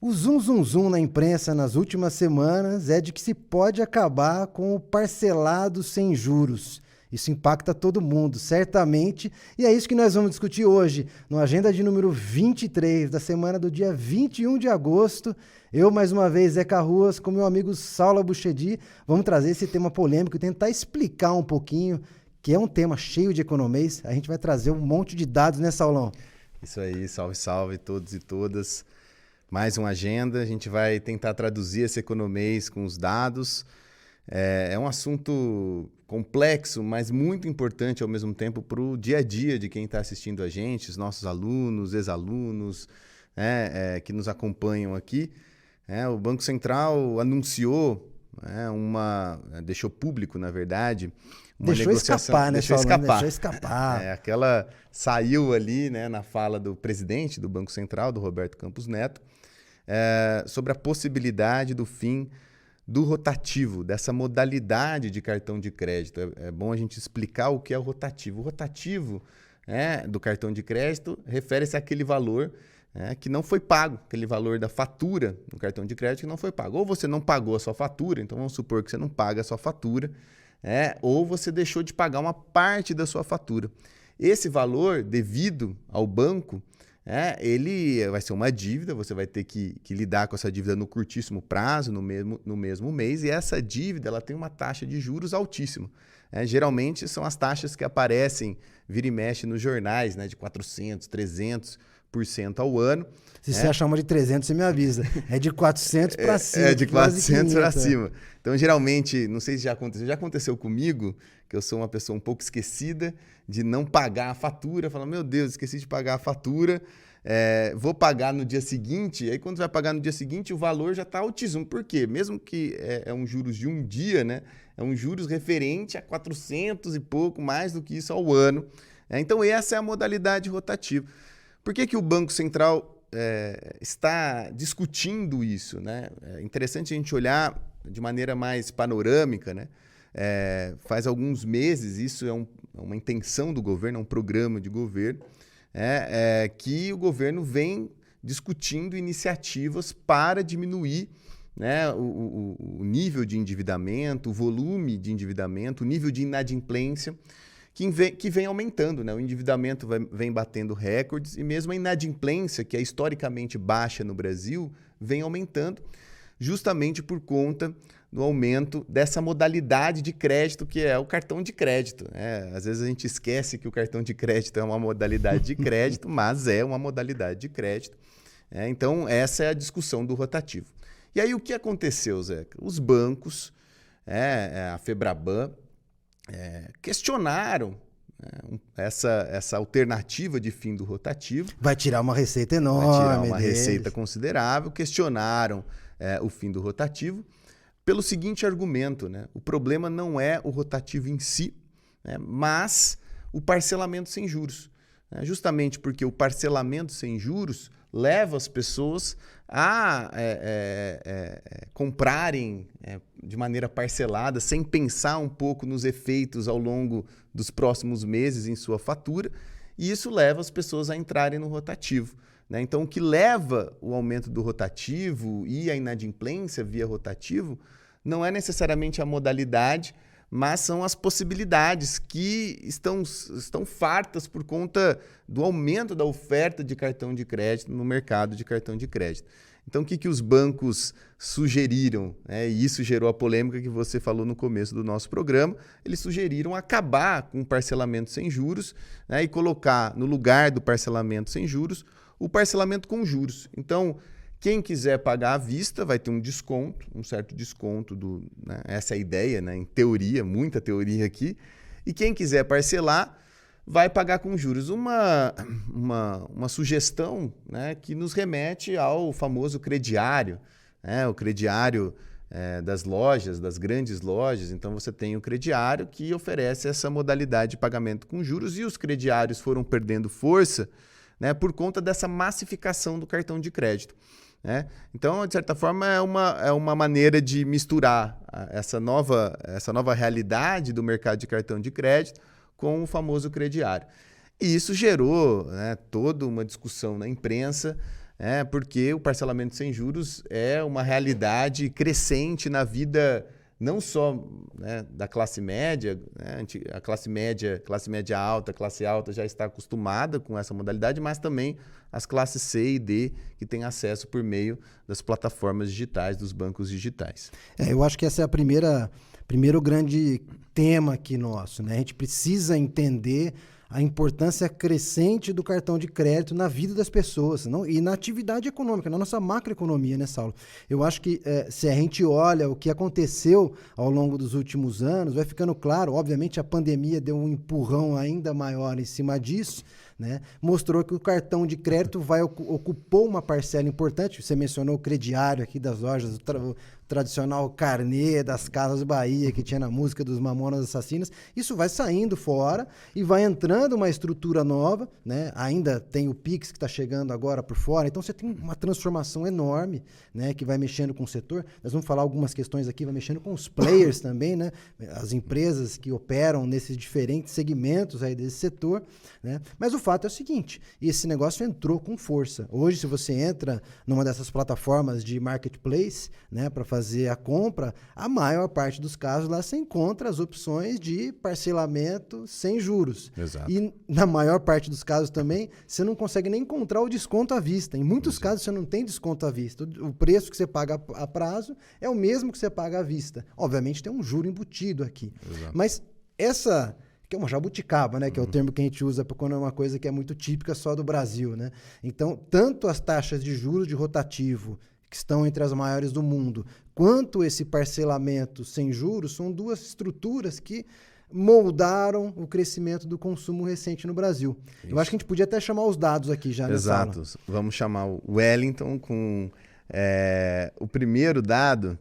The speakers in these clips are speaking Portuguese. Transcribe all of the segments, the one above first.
O zum zum zum na imprensa nas últimas semanas é de que se pode acabar com o parcelado sem juros. Isso impacta todo mundo, certamente, e é isso que nós vamos discutir hoje, no Agenda de número 23, da semana do dia 21 de agosto. Eu, mais uma vez, Zeca Ruas, com meu amigo Saulo Abuchedi, vamos trazer esse tema polêmico e tentar explicar um pouquinho, que é um tema cheio de economês. A gente vai trazer um monte de dados, né, Saulão? Isso aí, salve, salve todos e todas. Mais uma agenda, a gente vai tentar traduzir esse economês com os dados. É um assunto complexo, mas muito importante ao mesmo tempo para o dia a dia de quem está assistindo a gente, os nossos alunos, ex-alunos, né, que nos acompanham aqui. O Banco Central anunciou, deixou público, na verdade, uma negociação. Deixou escapar. Aquela saiu ali, né, na fala do presidente do Banco Central, do Roberto Campos Neto, sobre a possibilidade do fim do rotativo, dessa modalidade de cartão de crédito. É bom a gente explicar o que é o rotativo. O rotativo do cartão de crédito refere-se àquele valor que não foi pago, aquele valor da fatura no cartão de crédito que não foi pago. Ou você não pagou a sua fatura, então vamos supor que você não paga a sua fatura, ou você deixou de pagar uma parte da sua fatura. Esse valor devido ao banco, ele vai ser uma dívida, você vai ter que lidar com essa dívida no curtíssimo prazo, no mesmo mês, e essa dívida ela tem uma taxa de juros altíssima. Geralmente são as taxas que aparecem, vira e mexe nos jornais, de 400%, 300% ao ano. Se você achar uma de 300, você me avisa. É de 400 para cima. É de 400 para cima. Então, geralmente, não sei se já aconteceu comigo, que eu sou uma pessoa um pouco esquecida de não pagar a fatura. Fala, meu Deus, esqueci de pagar a fatura, vou pagar no dia seguinte. Aí, quando vai pagar no dia seguinte, o valor já está altíssimo. Por quê? Mesmo que é um juros de um dia, é um juros referente a 400 e pouco, mais do que isso ao ano. Então, essa é a modalidade rotativa. Por que o Banco Central está discutindo isso? É interessante a gente olhar de maneira mais panorâmica. Faz alguns meses, isso é uma intenção do governo, é um programa de governo, que o governo vem discutindo iniciativas para diminuir o nível de endividamento, o volume de endividamento, o nível de inadimplência, que vem aumentando. O endividamento vem batendo recordes e mesmo a inadimplência, que é historicamente baixa no Brasil, vem aumentando justamente por conta do aumento dessa modalidade de crédito que é o cartão de crédito. Às vezes a gente esquece que o cartão de crédito é uma modalidade de crédito, mas é uma modalidade de crédito. Então, essa é a discussão do rotativo. E aí, o que aconteceu, Zeca? Os bancos, a Febraban, questionaram essa alternativa de fim do rotativo. Vai tirar uma receita enorme. Vai tirar uma receita considerável. Questionaram o fim do rotativo pelo seguinte argumento. O problema não é o rotativo em si, mas o parcelamento sem juros. Justamente porque o parcelamento sem juros leva as pessoas a comprarem de maneira parcelada, sem pensar um pouco nos efeitos ao longo dos próximos meses em sua fatura, e isso leva as pessoas a entrarem no rotativo. Então, o que leva o aumento do rotativo e a inadimplência via rotativo não é necessariamente a modalidade, mas são as possibilidades que estão fartas por conta do aumento da oferta de cartão de crédito no mercado de cartão de crédito. Então, o que os bancos sugeriram? E isso gerou a polêmica que você falou no começo do nosso programa. Eles sugeriram acabar com o parcelamento sem juros, e colocar no lugar do parcelamento sem juros o parcelamento com juros. Então, quem quiser pagar à vista vai ter um certo desconto. Essa é a ideia, em teoria, muita teoria aqui. E quem quiser parcelar vai pagar com juros. Uma sugestão que nos remete ao famoso crediário, o crediário das lojas, das grandes lojas. Então, você tem o crediário que oferece essa modalidade de pagamento com juros e os crediários foram perdendo força por conta dessa massificação do cartão de crédito. Então, de certa forma, é uma maneira de misturar essa nova realidade do mercado de cartão de crédito com o famoso crediário. E isso gerou toda uma discussão na imprensa porque o parcelamento sem juros é uma realidade crescente na vida não só, né, da classe média, né, a classe média alta, classe alta já está acostumada com essa modalidade, mas também as classes C e D que têm acesso por meio das plataformas digitais, dos bancos digitais. Eu acho que essa é a primeiro grande tema aqui nosso, né? A gente precisa entender a importância crescente do cartão de crédito na vida das pessoas e na atividade econômica, na nossa macroeconomia, né, Saulo? Eu acho que se a gente olha o que aconteceu ao longo dos últimos anos, vai ficando claro, obviamente a pandemia deu um empurrão ainda maior em cima disso, né? Mostrou que o cartão de crédito ocupou uma parcela importante. Você mencionou o crediário aqui das lojas, o tradicional carnê das Casas Bahia que tinha na música dos Mamonas Assassinas. Isso vai saindo fora e vai entrando uma estrutura nova, né? Ainda tem o Pix que está chegando agora por fora. Então você tem uma transformação enorme, né, que vai mexendo com o setor. Nós vamos falar algumas questões aqui, vai mexendo com os players também, né? As empresas que operam nesses diferentes segmentos aí desse setor, né? Mas o fato é o seguinte, esse negócio entrou com força. Hoje, se você entra numa dessas plataformas de marketplace, né, para fazer a compra, a maior parte dos casos lá você encontra as opções de parcelamento sem juros. Exato. E na maior parte dos casos também, você não consegue nem encontrar o desconto à vista. Em muitos casos você não tem desconto à vista. O preço que você paga a prazo é o mesmo que você paga à vista. Obviamente tem um juro embutido aqui. Exato. Mas essa... que é uma jabuticaba, né? Que é o termo que a gente usa quando é uma coisa que é muito típica só do Brasil, né? Então, tanto as taxas de juros de rotativo, que estão entre as maiores do mundo, quanto esse parcelamento sem juros, são duas estruturas que moldaram o crescimento do consumo recente no Brasil. Isso. Eu acho que a gente podia até chamar os dados aqui já. Exato. Vamos chamar o Wellington com o primeiro dado,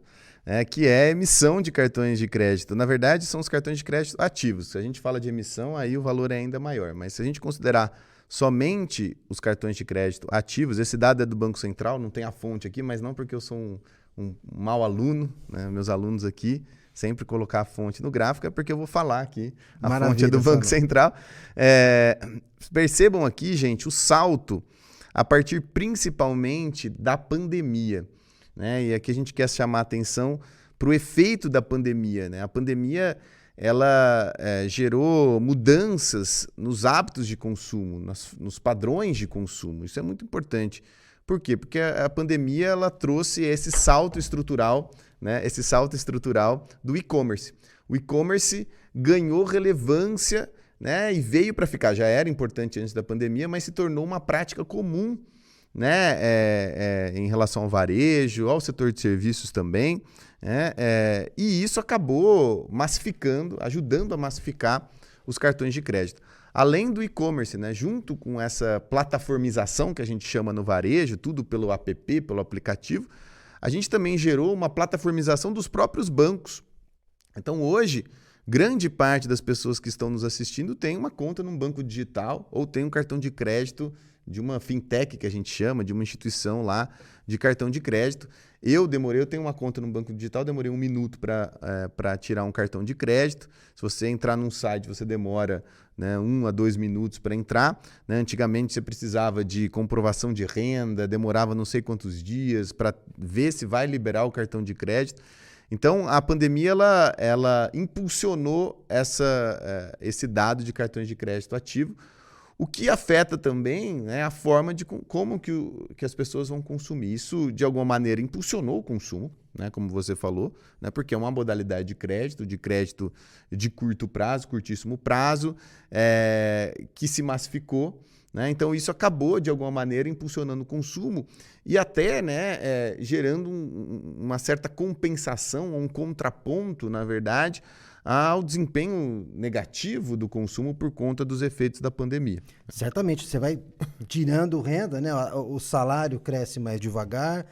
que é a emissão de cartões de crédito. Na verdade, são os cartões de crédito ativos. Se a gente fala de emissão, aí o valor é ainda maior. Mas se a gente considerar somente os cartões de crédito ativos, esse dado é do Banco Central, não tem a fonte aqui, mas não porque eu sou um mau aluno, né? Meus alunos aqui sempre colocar a fonte no gráfico, é porque eu vou falar aqui. A fonte é do Banco Central. Percebam aqui, gente, o salto a partir principalmente da pandemia, né? E aqui a gente quer chamar a atenção para o efeito da pandemia, né? A pandemia ela gerou mudanças nos hábitos de consumo, nos padrões de consumo. Isso é muito importante. Por quê? Porque a pandemia ela trouxe esse salto estrutural, né? Esse salto estrutural do e-commerce. O e-commerce ganhou relevância, né? E veio para ficar. Já era importante antes da pandemia, mas se tornou uma prática comum, né? Em relação ao varejo, ao setor de serviços também. E isso acabou massificando, ajudando a massificar os cartões de crédito. Além do e-commerce, né, junto com essa plataformização que a gente chama no varejo, tudo pelo app, pelo aplicativo, a gente também gerou uma plataformização dos próprios bancos. Então hoje, grande parte das pessoas que estão nos assistindo tem uma conta num banco digital ou tem um cartão de crédito de uma fintech que a gente chama, de uma instituição lá de cartão de crédito. Eu tenho uma conta no banco digital, demorei 1 minuto para tirar um cartão de crédito. Se você entrar num site, você demora, né, 1 a 2 minutos para entrar. Né? Antigamente você precisava de comprovação de renda, demorava não sei quantos dias para ver se vai liberar o cartão de crédito. Então, a pandemia ela impulsionou esse dado de cartões de crédito ativo, o que afeta também, né, a forma de como que as pessoas vão consumir. Isso, de alguma maneira, impulsionou o consumo, né, como você falou, né, porque é uma modalidade de crédito de curto prazo, curtíssimo prazo, que se massificou. Né? Então, isso acabou, de alguma maneira, impulsionando o consumo e até, né, gerando uma certa compensação, um contraponto, na verdade, ao desempenho negativo do consumo por conta dos efeitos da pandemia. Certamente, você vai tirando renda, né? O salário cresce mais devagar,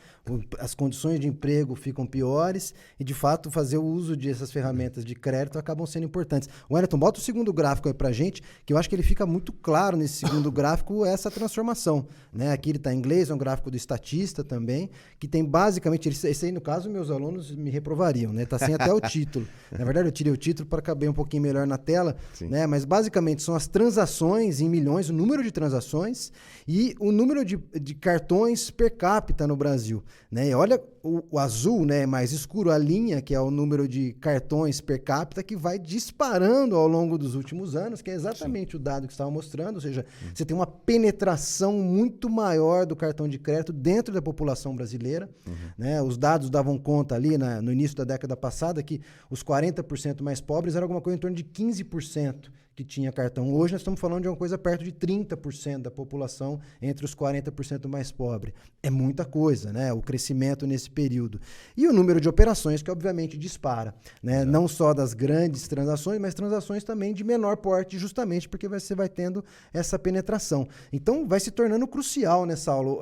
as condições de emprego ficam piores e, de fato, fazer o uso dessas ferramentas de crédito acabam sendo importantes. Wellington, bota o segundo gráfico aí pra gente, que eu acho que ele fica muito claro nesse segundo gráfico essa transformação. Né? Aqui ele está em inglês, é um gráfico do estatista também, que tem basicamente, esse aí no caso meus alunos me reprovariam, né? Tá sem até o título. Na verdade eu tirei o título título para caber um pouquinho melhor na tela, Sim. né? Mas basicamente são as transações em milhões, o número de transações e o número de cartões per capita no Brasil, né? E olha o azul, né, mais escuro, a linha, que é o número de cartões per capita, que vai disparando ao longo dos últimos anos, que é exatamente o dado que estava mostrando, ou seja, você tem uma penetração muito maior do cartão de crédito dentro da população brasileira, né? Os dados davam conta ali no início da década passada que os 40% mais pobres era alguma coisa em torno de 15% que tinha cartão. Hoje nós estamos falando de uma coisa perto de 30% da população entre os 40% mais pobres. É muita coisa, né? O crescimento nesse período. E o número de operações que obviamente dispara, né? Não só das grandes transações, mas transações também de menor porte, justamente porque você vai tendo essa penetração. Então vai se tornando crucial, né, Saulo?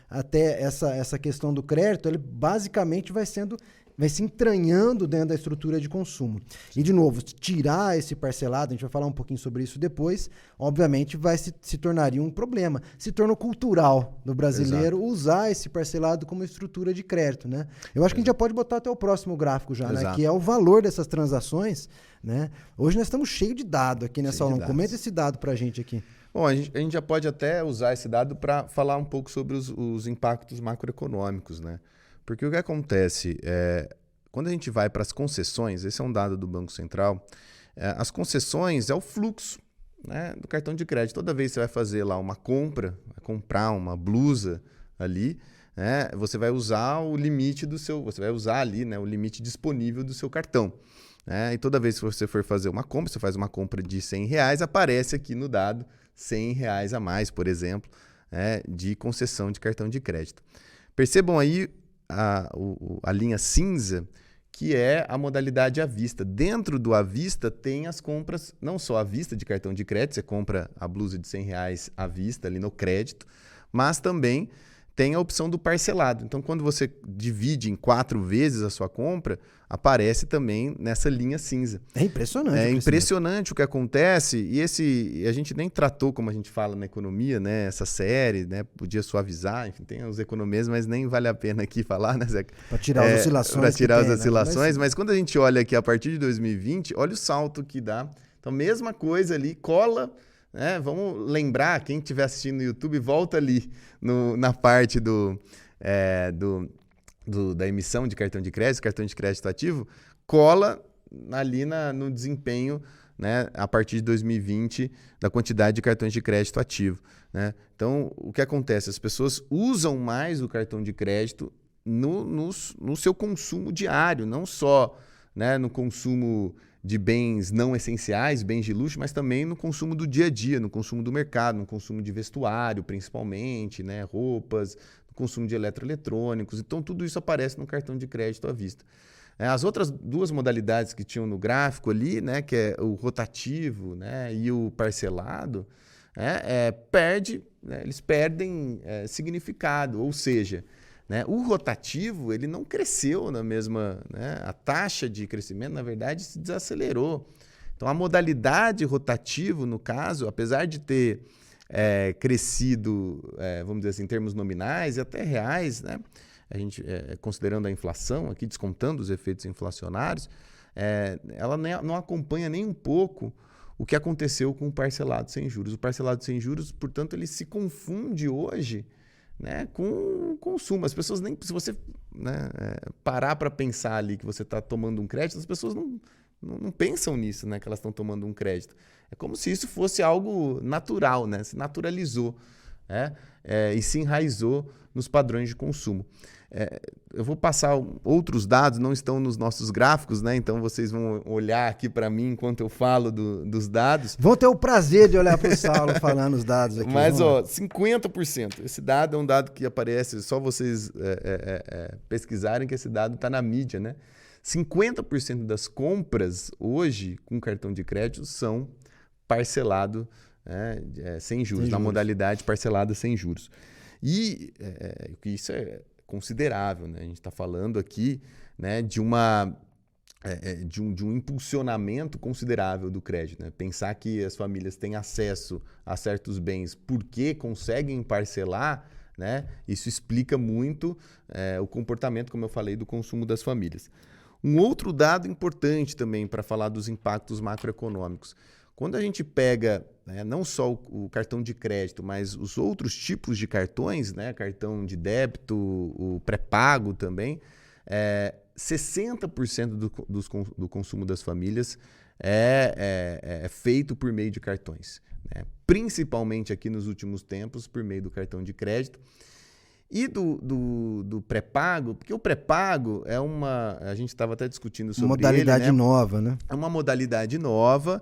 Até essa questão do crédito, ele basicamente vai se entranhando dentro da estrutura de consumo. E, de novo, tirar esse parcelado, a gente vai falar um pouquinho sobre isso depois, obviamente se tornaria um problema. Se tornou cultural do brasileiro usar esse parcelado como estrutura de crédito, né? Eu acho que a gente já pode botar até o próximo gráfico já, né? Que é o valor dessas transações, né? Hoje nós estamos cheios de dado aqui, né, Saulão? Comenta esse dado pra gente aqui. Bom, a gente já pode até usar esse dado para falar um pouco sobre os impactos macroeconômicos, né? Porque o que acontece quando a gente vai para as concessões, esse é um dado do Banco Central, as concessões é o fluxo, né, do cartão de crédito. Toda vez que você vai fazer lá uma compra, vai comprar uma blusa ali, né, você vai usar o limite você vai usar ali, né, o limite disponível do seu cartão. Né, e toda vez que você for fazer uma compra, você faz uma compra de R$100, aparece aqui no dado R$100 a mais, por exemplo, de concessão de cartão de crédito. Percebam aí a linha cinza, que é a modalidade à vista. Dentro do à vista tem as compras, não só à vista de cartão de crédito, você compra a blusa de R$100 à vista ali no crédito, mas também tem a opção do parcelado. Então, quando você divide em 4 vezes a sua compra, aparece também nessa linha cinza. É impressionante. É impressionante o que acontece, e a gente nem tratou, como a gente fala na economia, né, essa série, né, podia suavizar, enfim, tem os economistas, mas nem vale a pena aqui falar, né, Zeca? Para tirar as oscilações. Para tirar as oscilações, mas quando a gente olha aqui a partir de 2020, olha o salto que dá. Então, mesma coisa ali, cola, né? Vamos lembrar, quem estiver assistindo no YouTube, volta ali na parte da emissão de cartão de crédito ativo, cola ali no desempenho, né, a partir de 2020 da quantidade de cartões de crédito ativo. Né? Então, o que acontece? As pessoas usam mais o cartão de crédito no seu consumo diário, não só, né, no consumo de bens não essenciais, bens de luxo, mas também no consumo do dia a dia, no consumo do mercado, no consumo de vestuário, principalmente, né, roupas, no consumo de eletroeletrônicos. Então, tudo isso aparece no cartão de crédito à vista. As outras 2 modalidades que tinham no gráfico ali, né, que é o rotativo, né, e o parcelado, eles perdem significado, ou seja, né, o rotativo ele não cresceu na mesma, né, a taxa de crescimento, na verdade, se desacelerou. Então, a modalidade rotativo, no caso, apesar de ter crescido, vamos dizer assim, em termos nominais e até reais, né, a gente, considerando a inflação, aqui descontando os efeitos inflacionários, ela não acompanha nem um pouco o que aconteceu com o parcelado sem juros. O parcelado sem juros, portanto, ele se confunde hoje, né, com o consumo. As pessoas nem... Se você, né, parar para pensar ali que você está tomando um crédito, as pessoas não pensam nisso, né, que elas estão tomando um crédito. É como se isso fosse algo natural, né, se naturalizou, né, e se enraizou nos padrões de consumo. Eu vou passar outros dados, não estão nos nossos gráficos, né? Então vocês vão olhar aqui para mim enquanto eu falo dos dados. Vão ter o prazer de olhar para o Saulo falando os dados aqui. Mas, 50%. Esse dado é um dado que aparece, só vocês pesquisarem que esse dado está na mídia, né? 50% das compras hoje com cartão de crédito são parcelado sem juros, na modalidade parcelada sem juros. E isso é considerável, né? A gente está falando aqui, né, de um impulsionamento considerável do crédito. Né? Pensar que as famílias têm acesso a certos bens porque conseguem parcelar, né? Isso explica muito o comportamento, como eu falei, do consumo das famílias. Um outro dado importante também para falar dos impactos macroeconômicos. Quando a gente pega, né, não só o cartão de crédito, mas os outros tipos de cartões, né, cartão de débito, o pré-pago também, 60% do consumo das famílias é feito por meio de cartões, né? Principalmente aqui nos últimos tempos, por meio do cartão de crédito. E do pré-pago, porque o pré-pago a gente estava até discutindo sobre modalidade ele, né? nova, né? É uma modalidade nova,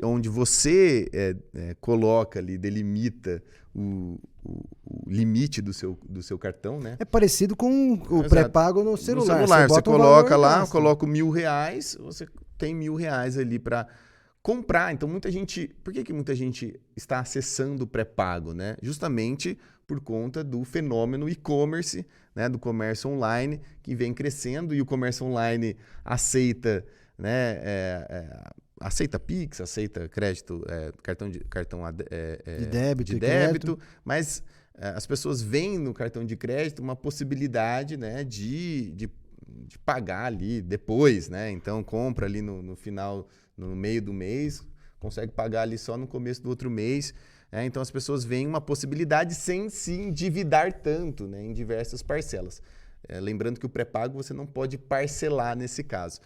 onde você coloca ali, delimita o limite do seu cartão, né? É parecido com o pré-pago no celular. Você coloca lá, coloca R$1.000, você tem R$1.000 ali para comprar. Então, por que muita gente está acessando o pré-pago, né? Justamente por conta do fenômeno e-commerce, né? Do comércio online, que vem crescendo, e o comércio online aceita, né? Aceita Pix, aceita crédito, cartão de débito, mas as pessoas veem no cartão de crédito uma possibilidade, né, de pagar ali depois, né? Então compra ali no final, no meio do mês, consegue pagar ali só no começo do outro mês. Então as pessoas veem uma possibilidade sem se endividar tanto, né, em diversas parcelas. Lembrando que o pré-pago você não pode parcelar nesse caso.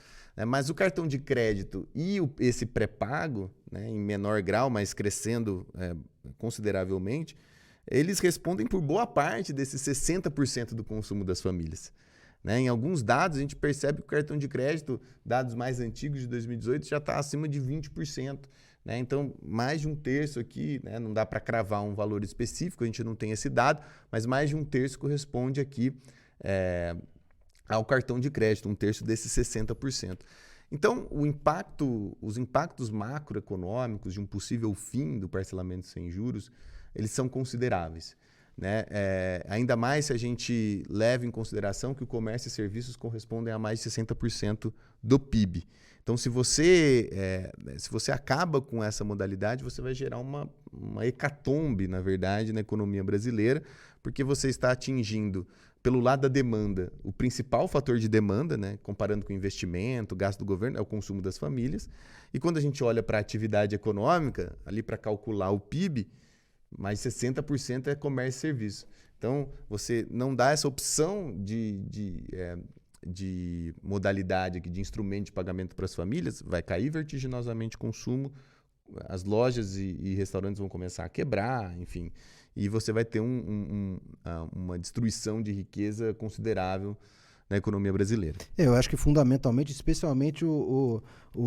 Mas o cartão de crédito e esse pré-pago, né, em menor grau, mas crescendo consideravelmente, eles respondem por boa parte desses 60% do consumo das famílias. Né? Em alguns dados, a gente percebe que o cartão de crédito, dados mais antigos de 2018, já está acima de 20%. Né? Então, mais de um terço aqui, né, não dá para cravar um valor específico, a gente não tem esse dado, mas mais de um terço corresponde aqui ao cartão de crédito, um terço desses 60%. Então, os impactos macroeconômicos de um possível fim do parcelamento sem juros, eles são consideráveis. Né? Ainda mais se a gente leva em consideração que o comércio e serviços correspondem a mais de 60% do PIB. Então, se você acaba com essa modalidade, você vai gerar uma hecatombe, na verdade, na economia brasileira, porque você está atingindo, pelo lado da demanda, o principal fator de demanda, né, comparando com o investimento, o gasto do governo, é o consumo das famílias. E quando a gente olha para a atividade econômica, ali para calcular o PIB, mais de 60% é comércio e serviço. Então, você não dá essa opção de modalidade aqui, de instrumento de pagamento para as famílias, vai cair vertiginosamente o consumo, as lojas e restaurantes vão começar a quebrar, enfim, e você vai ter uma destruição de riqueza considerável na economia brasileira. Eu acho que fundamentalmente, especialmente o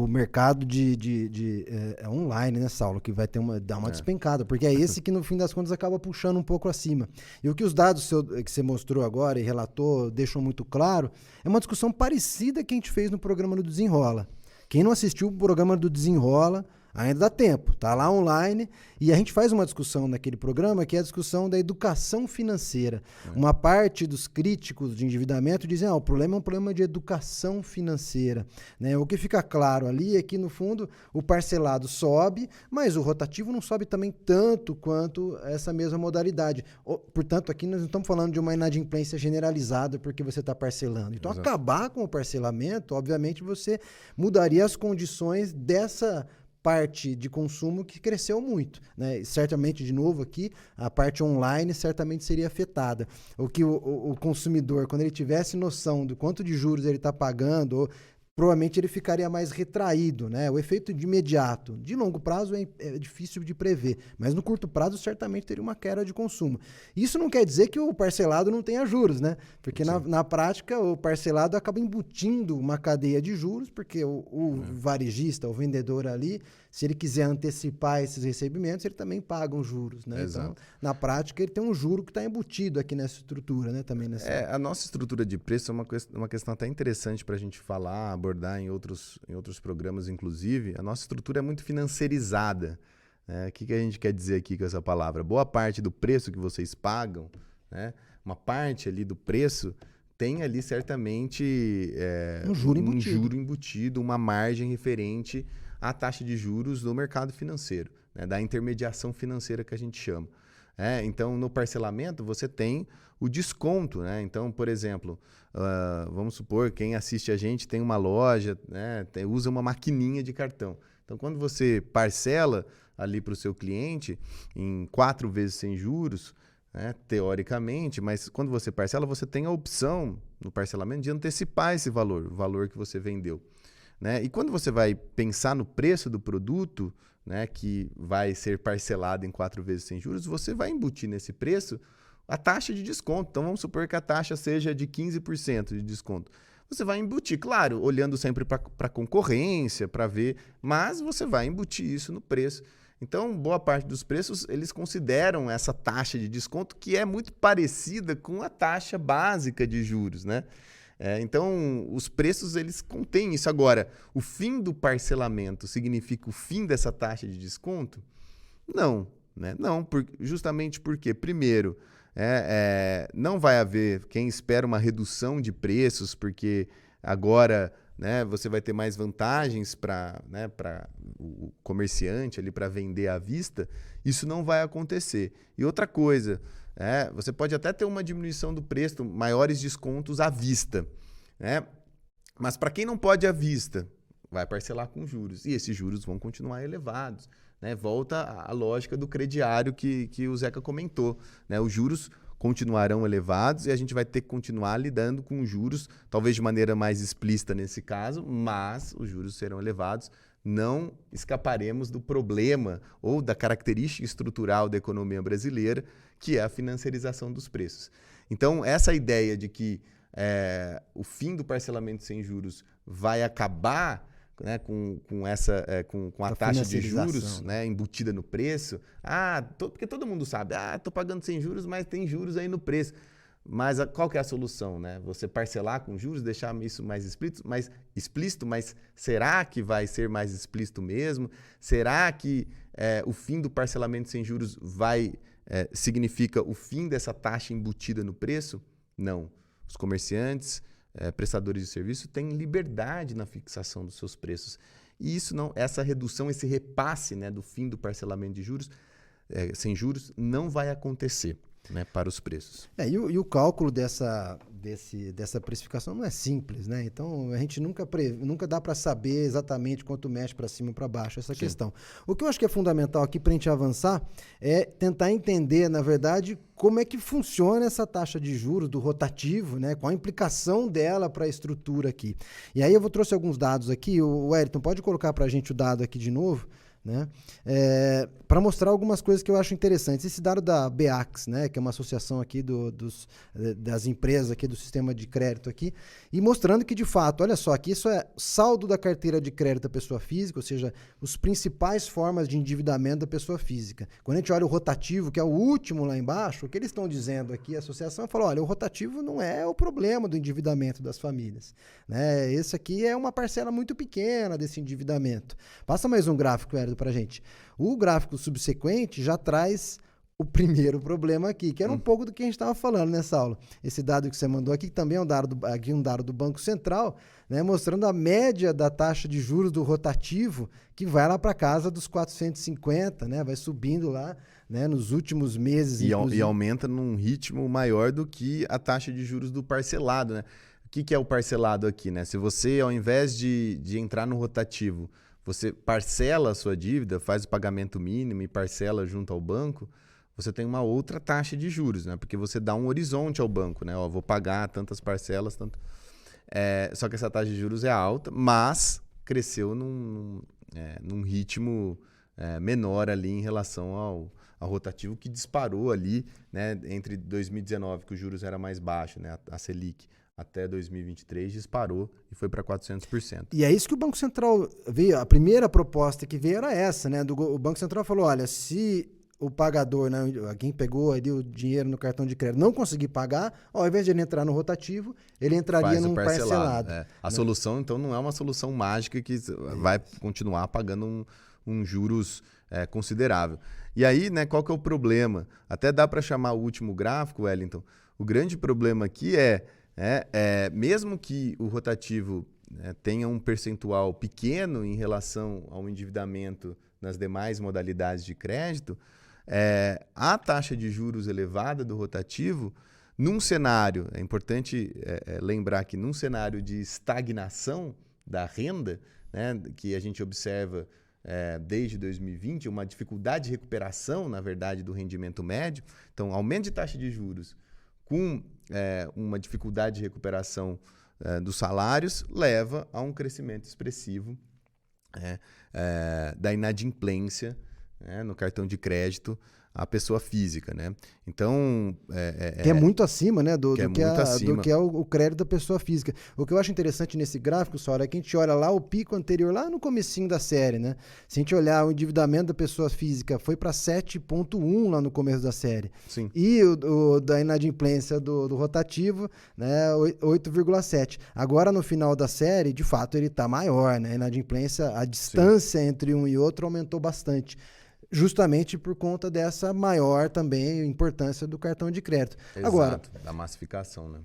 mercado de online, né, Saulo, que vai dar uma despencada, porque é esse que no fim das contas acaba puxando um pouco acima. E o que os dados que você mostrou agora e relatou deixam muito claro, é uma discussão parecida que a gente fez no programa do Desenrola. Quem não assistiu o programa do Desenrola, ainda dá tempo, tá lá online, e a gente faz uma discussão naquele programa que é a discussão da educação financeira. Uma parte dos críticos de endividamento dizem, o problema é um problema de educação financeira. Né? O que fica claro ali é que, no fundo, o parcelado sobe, mas o rotativo não sobe também tanto quanto essa mesma modalidade. Portanto, aqui nós não estamos falando de uma inadimplência generalizada porque você está parcelando. Então, Exato. Acabar com o parcelamento, obviamente, você mudaria as condições dessa parte de consumo que cresceu muito, né? Certamente, de novo aqui, a parte online certamente seria afetada. O que o consumidor, quando ele tivesse noção do quanto de juros ele está pagando, provavelmente ele ficaria mais retraído, né? O efeito de imediato. De longo prazo é difícil de prever, mas no curto prazo certamente teria uma queda de consumo. Isso não quer dizer que o parcelado não tenha juros, né? Porque na prática o parcelado acaba embutindo uma cadeia de juros, porque o varejista, o vendedor ali, se ele quiser antecipar esses recebimentos, ele também paga os juros, né? Exato. Então, na prática, ele tem um juro que está embutido aqui nessa estrutura, né? Também nessa... A nossa estrutura de preço é uma questão até interessante para a gente falar, abordar em outros programas, inclusive. A nossa estrutura é muito financiarizada. Né? O que a gente quer dizer aqui com essa palavra? Boa parte do preço que vocês pagam, né? Uma parte ali do preço tem ali certamente um juro embutido, uma margem referente à taxa de juros do mercado financeiro, né? Da intermediação financeira que a gente chama. Então, no parcelamento, você tem o desconto, né? Então, por exemplo, vamos supor, quem assiste a gente tem uma loja, né? Usa uma maquininha de cartão. Então, quando você parcela ali para o seu cliente em 4 vezes sem juros, né, teoricamente, mas quando você parcela, você tem a opção no parcelamento de antecipar esse valor, o valor que você vendeu. Né? E quando você vai pensar no preço do produto, né, que vai ser parcelado em 4 vezes sem juros, você vai embutir nesse preço a taxa de desconto. Então, vamos supor que a taxa seja de 15% de desconto. Você vai embutir, claro, olhando sempre para a concorrência, para ver, mas você vai embutir isso no preço. Então, boa parte dos preços, eles consideram essa taxa de desconto que é muito parecida com a taxa básica de juros, né? Então, os preços, eles contêm isso. Agora, o fim do parcelamento significa o fim dessa taxa de desconto? Não, né? Não, justamente porque, primeiro, não vai haver quem espera uma redução de preços, porque agora, né, você vai ter mais vantagens para, né, o comerciante ali para vender à vista. Isso não vai acontecer. E outra coisa, você pode até ter uma diminuição do preço, maiores descontos à vista, né? Mas para quem não pode à vista, vai parcelar com juros. E esses juros vão continuar elevados. Né? Volta à lógica do crediário que o Zeca comentou. Né? Os juros continuarão elevados e a gente vai ter que continuar lidando com juros, talvez de maneira mais explícita nesse caso, mas os juros serão elevados. Não escaparemos do problema ou da característica estrutural da economia brasileira, que é a financiarização dos preços. Então, essa ideia de que o fim do parcelamento sem juros vai acabar, né, com a taxa de juros, né, embutida no preço. Porque todo mundo sabe, estou pagando sem juros, mas tem juros aí no preço. Mas qual que é a solução? Né? Você parcelar com juros, deixar isso mais explícito, mas será que vai ser mais explícito mesmo? Será que o fim do parcelamento sem juros significa o fim dessa taxa embutida no preço? Não. Os comerciantes, prestadores de serviço têm liberdade na fixação dos seus preços. E essa redução, esse repasse, né, do fim do parcelamento de juros, sem juros, não vai acontecer. Né, para os preços. E o cálculo dessa precificação não é simples, né? Então a gente nunca dá para saber exatamente quanto mexe para cima ou para baixo essa questão. O que eu acho que é fundamental aqui para a gente avançar é tentar entender, na verdade, como é que funciona essa taxa de juros do rotativo, né? Qual a implicação dela para a estrutura aqui. E aí eu trouxe alguns dados aqui. O Wellington, pode colocar para a gente o dado aqui de novo? Né? Para mostrar algumas coisas que eu acho interessantes. Esse dado da BEAX, né, que é uma associação aqui das empresas aqui do sistema de crédito aqui, e mostrando que, de fato, olha só, aqui isso é saldo da carteira de crédito da pessoa física, ou seja, as principais formas de endividamento da pessoa física. Quando a gente olha o rotativo, que é o último lá embaixo, o que eles estão dizendo aqui, a associação fala, olha, o rotativo não é o problema do endividamento das famílias. Né? Esse aqui é uma parcela muito pequena desse endividamento. Passa mais um gráfico, Hélio, para a gente. O gráfico subsequente já traz o primeiro problema aqui, que era um pouco do que a gente estava falando nessa aula. Esse dado que você mandou aqui, que também é um dado do Banco Central, né, mostrando a média da taxa de juros do rotativo, que vai lá para casa dos 450, né, vai subindo lá, né, nos últimos meses. E aumenta num ritmo maior do que a taxa de juros do parcelado. Né? O que é o parcelado aqui? Né? Se você, ao invés de entrar no rotativo, você parcela a sua dívida, faz o pagamento mínimo e parcela junto ao banco, você tem uma outra taxa de juros, né? Porque você dá um horizonte ao banco, né? Vou pagar tantas parcelas, tanto... Só que essa taxa de juros é alta, mas cresceu num ritmo menor ali em relação ao rotativo, que disparou ali, né? Entre 2019, que os juros era mais baixo, né? A Selic, até 2023 disparou e foi para 400%. E é isso que o Banco Central veio, a primeira proposta que veio era essa, né? O Banco Central falou, olha, se o pagador, né, quem pegou ali o dinheiro no cartão de crédito, não conseguir pagar, ao invés de ele entrar no rotativo, ele entraria num parcelado. A solução, então, não é uma solução mágica que vai continuar pagando um juros considerável. E aí, né, qual que é o problema? Até dá para chamar o último gráfico, Wellington. O grande problema aqui mesmo que o rotativo tenha um percentual pequeno em relação ao endividamento nas demais modalidades de crédito, A taxa de juros elevada do rotativo, num cenário, é importante lembrar que num cenário de estagnação da renda, né, que a gente observa desde 2020, uma dificuldade de recuperação, na verdade, do rendimento médio. Então, aumento de taxa de juros com uma dificuldade de recuperação dos salários leva a um crescimento expressivo da inadimplência, no cartão de crédito à pessoa física, né? Então... que é muito acima, né, do que é o crédito da pessoa física. O que eu acho interessante nesse gráfico, Saulo, é que a gente olha lá o pico anterior, lá no comecinho da série, né? Se a gente olhar o endividamento da pessoa física foi para 7,1 lá no começo da série. Sim. E o da inadimplência do rotativo, né, 8,7. Agora, no final da série, de fato, ele está maior, né? A inadimplência, a distância entre um e outro aumentou bastante. Justamente por conta dessa maior também importância do cartão de crédito. Exato, agora, da massificação, né?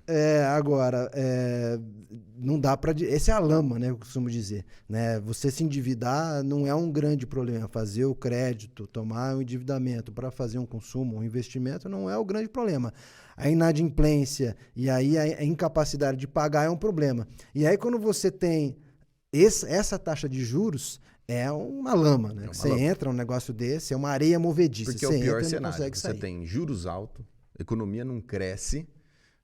Não dá para... Essa é a lama, né, eu costumo dizer. Né? Você se endividar não é um grande problema. Fazer o crédito, tomar um endividamento para fazer um consumo, um investimento, não é o grande problema. A inadimplência e aí a incapacidade de pagar é um problema. E aí quando você tem essa taxa de juros... É uma lama, né? Você entra num negócio desse, é uma areia movediça. Porque você é o pior entra cenário. E não consegue sair. Você tem juros altos, a economia não cresce,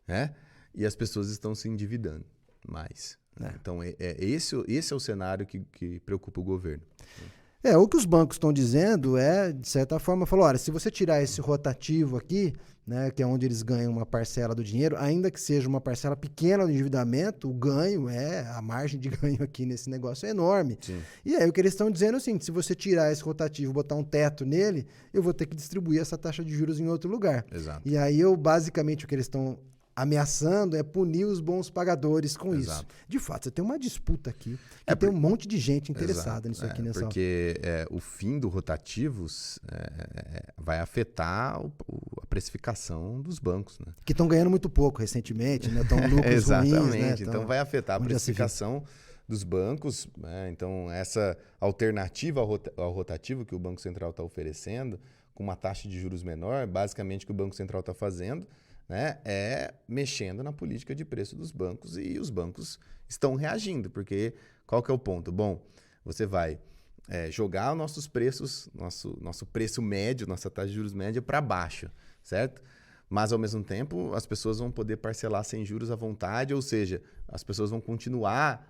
né? E as pessoas estão se endividando mais. Né? Então, esse é o cenário que preocupa o governo. O que os bancos estão dizendo de certa forma, olha, se você tirar esse rotativo aqui, né, que é onde eles ganham uma parcela do dinheiro, ainda que seja uma parcela pequena do endividamento, o ganho a margem de ganho aqui nesse negócio é enorme. Sim. E aí o que eles estão dizendo é o seguinte, se você tirar esse rotativo, botar um teto nele, eu vou ter que distribuir essa taxa de juros em outro lugar. Exato. E aí basicamente o que eles estão ameaçando é punir os bons pagadores com isso. De fato, você tem uma disputa aqui, tem um monte de gente interessada nisso aqui. Porque o fim do rotativos vai afetar a precificação dos bancos. Né? Que estão ganhando muito pouco recentemente, né? Estão lucros Exatamente. ruins. Né? Então vai afetar a precificação dos bancos. Né? Então essa alternativa ao rotativo que o Banco Central está oferecendo, com uma taxa de juros menor, basicamente o que o Banco Central está fazendo, né, mexendo na política de preço dos bancos, e os bancos estão reagindo, porque qual que é o ponto? Bom, você vai jogar nossos preços, nosso preço médio, nossa taxa de juros média para baixo, certo? Mas, ao mesmo tempo, as pessoas vão poder parcelar sem juros à vontade, ou seja, as pessoas vão continuar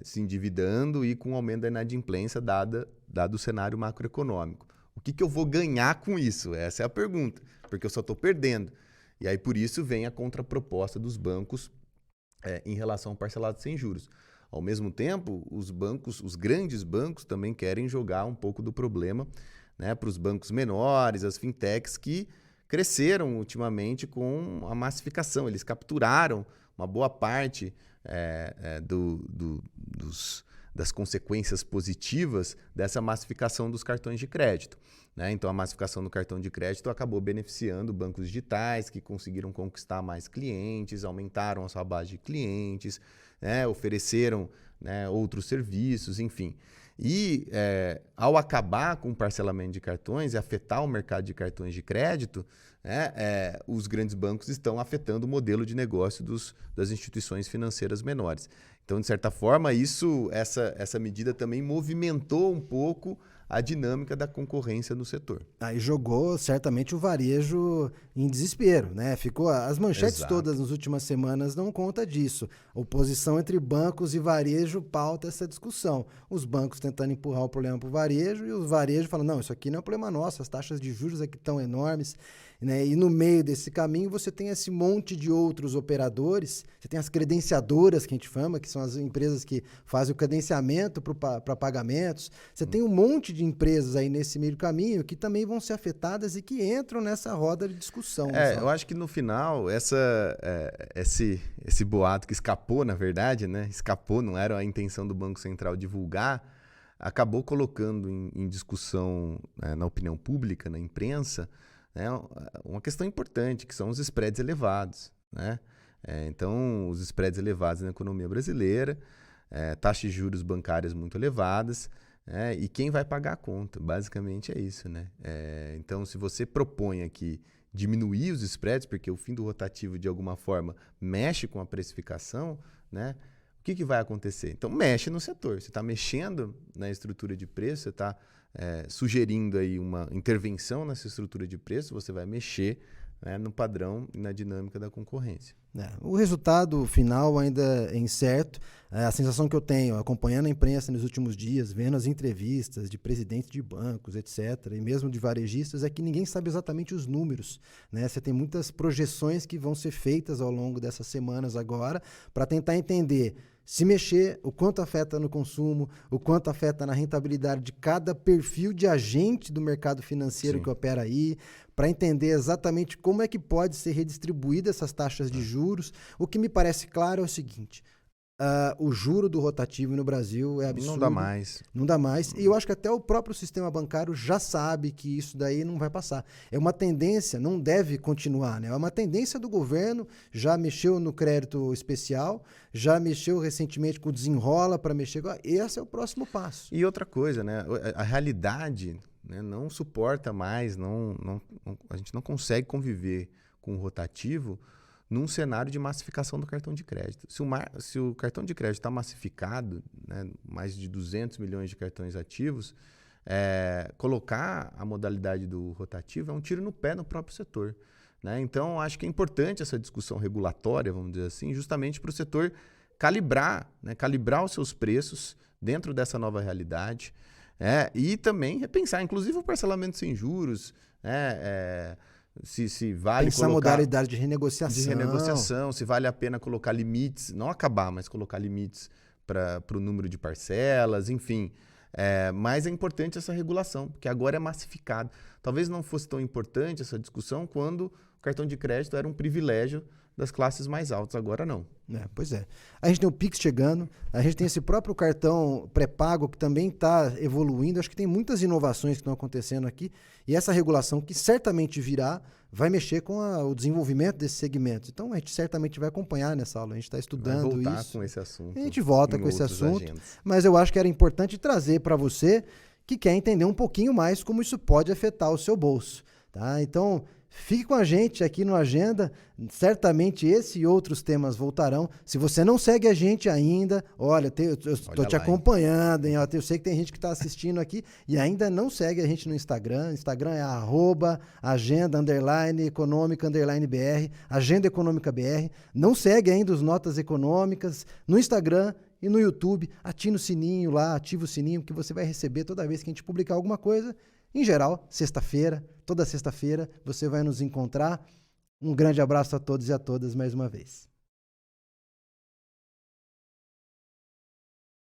se endividando e com o aumento da inadimplência dado o cenário macroeconômico. O que eu vou ganhar com isso? Essa é a pergunta, porque eu só estou perdendo. E aí, por isso, vem a contraproposta dos bancos em relação ao parcelado sem juros. Ao mesmo tempo, os grandes bancos também querem jogar um pouco do problema, né, para os bancos menores, as fintechs que cresceram ultimamente com a massificação. Eles capturaram uma boa parte das consequências positivas dessa massificação dos cartões de crédito. Né? Então, a massificação do cartão de crédito acabou beneficiando bancos digitais que conseguiram conquistar mais clientes, aumentaram a sua base de clientes, né? Ofereceram, né, outros serviços, enfim. E ao acabar com o parcelamento de cartões e afetar o mercado de cartões de crédito, os grandes bancos estão afetando o modelo de negócio das instituições financeiras menores. Então, de certa forma, essa medida também movimentou um pouco a dinâmica da concorrência no setor. Aí jogou certamente o varejo em desespero, né? As manchetes todas nas últimas semanas dão conta disso. Oposição entre bancos e varejo pauta essa discussão. Os bancos tentando empurrar o problema para o varejo e os varejos falando, não, isso aqui não é problema nosso, as taxas de juros aqui estão enormes. Né? E no meio desse caminho você tem esse monte de outros operadores, você tem as credenciadoras que a gente chama, que são as empresas que fazem o credenciamento para pagamentos, você tem um monte de empresas aí nesse meio do caminho que também vão ser afetadas e que entram nessa roda de discussão. Eu acho que no final esse boato que escapou, na verdade, né? Escapou, não era a intenção do Banco Central divulgar, acabou colocando em discussão, na opinião pública, na imprensa, uma questão importante, que são os spreads elevados. Né? Então, os spreads elevados na economia brasileira, taxas de juros bancárias muito elevadas, E quem vai pagar a conta? Basicamente é isso, né? Então, se você propõe aqui diminuir os spreads, porque o fim do rotativo, de alguma forma, mexe com a precificação, né? O que vai acontecer? Então, mexe no setor. Você está mexendo na estrutura de preço, você está sugerindo aí uma intervenção nessa estrutura de preço, você vai mexer, né, no padrão e na dinâmica da concorrência. O resultado final ainda é incerto. A sensação que eu tenho, acompanhando a imprensa nos últimos dias, vendo as entrevistas de presidentes de bancos, etc., e mesmo de varejistas, é que ninguém sabe exatamente os números, né? Você tem muitas projeções que vão ser feitas ao longo dessas semanas agora para tentar entender se mexer, o quanto afeta no consumo, o quanto afeta na rentabilidade de cada perfil de agente do mercado financeiro que opera aí, para entender exatamente como é que pode ser redistribuída essas taxas de juros. O que me parece claro é o seguinte: o juro do rotativo no Brasil é absurdo. Não dá mais. Não dá mais. E eu acho que até o próprio sistema bancário já sabe que isso daí não vai passar. É uma tendência, não deve continuar, né? É uma tendência do governo, já mexeu no crédito especial, já mexeu recentemente com o desenrola para mexer. Esse é o próximo passo. E outra coisa, né? A realidade, né, não suporta mais, a gente não consegue conviver com o rotativo num cenário de massificação do cartão de crédito. Se o cartão de crédito está massificado, né, mais de 200 milhões de cartões ativos, colocar a modalidade do rotativo é um tiro no pé no próprio setor, né? Então, acho que é importante essa discussão regulatória, vamos dizer assim, justamente para o setor calibrar os seus preços dentro dessa nova realidade, e também repensar, inclusive, o parcelamento sem juros, se vale pensar colocar modalidade de renegociação, se vale a pena colocar limites, não acabar, mas colocar limites para o número de parcelas, enfim. Mas é importante essa regulação, porque agora é massificado. Talvez não fosse tão importante essa discussão quando o cartão de crédito era um privilégio das classes mais altas, agora não. Pois é. A gente tem o Pix chegando, a gente tem esse próprio cartão pré-pago que também está evoluindo. Acho que tem muitas inovações que estão acontecendo aqui e essa regulação que certamente virá vai mexer com o desenvolvimento desses segmentos. Então a gente certamente vai acompanhar nessa aula, a gente está estudando vai voltar isso. Com esse assunto. A gente volta com esse assunto, agendas. Mas eu acho que era importante trazer para você que quer entender um pouquinho mais como isso pode afetar o seu bolso. Tá? Então, fique com a gente aqui no Agenda, certamente esse e outros temas voltarão. Se você não segue a gente ainda, olha, eu estou te acompanhando, hein? Eu sei que tem gente que está assistindo aqui e ainda não segue a gente no Instagram. Instagram é @agenda_econômica_br, Agenda Econômica BR. Não segue ainda os Notas Econômicas no Instagram e no YouTube. Ativa o sininho lá, ativa o sininho que você vai receber toda vez que a gente publicar alguma coisa. Em geral, toda sexta-feira, você vai nos encontrar. Um grande abraço a todos e a todas mais uma vez.